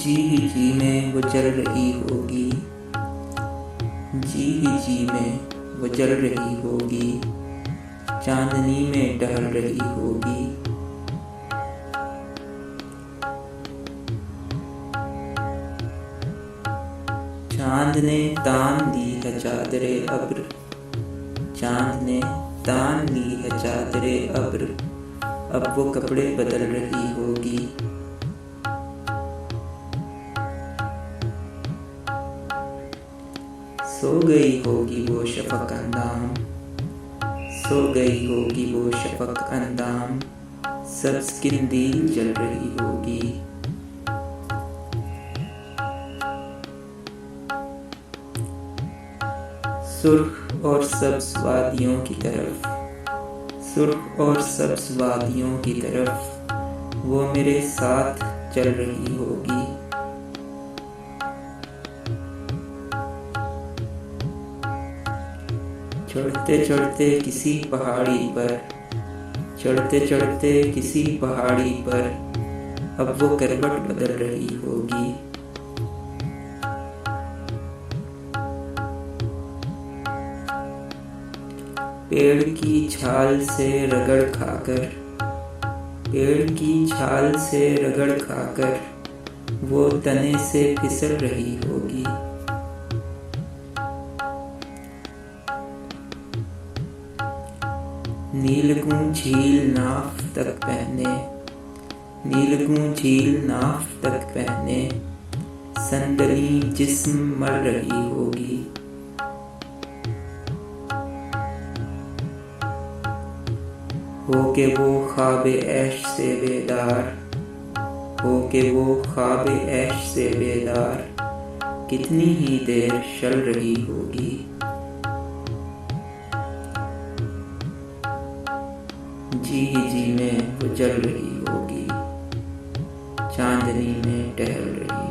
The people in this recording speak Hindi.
जी ही जी में वो जल रही होगी, जी ही जी में वो जल रही होगी, चांदनी में टहल रही होगी। चांद ने तान ली है चादरे अब्र, चांद ने तान ली है चादरे अब्र, अब वो कपड़े बदल रही होगी। सो गई होगी वो शफक अंदाम, सो गई होगी वो शफक अंदाम, सब्ज किंदील जल रही होगी। सुर्ख और सब्ज वादियों की तरफ, सुर्ख और सब्ज वादियों की तरफ वो मेरे साथ चल रही होगी। चढ़ते चढ़ते किसी पहाड़ी पर, चढ़ते चढ़ते किसी पहाड़ी पर अब वो करवट बदल रही होगी। पेड़ की छाल से रगड़ खाकर, पेड़ की छाल से रगड़ खाकर वो तने से फिसल रही होगी। नीलगूं झील नाफ तक पहने, नीलगूं झील नाफ तक पहने संदली जिस्म मर रही होगी। होके वो ख्वाबे ऐश से बेदार, होके वो ख्वाबे ऐश से बेदार कितनी ही देर चल रही होगी। जी ही जी में वो जल रही होगी, चांदनी में टहल रही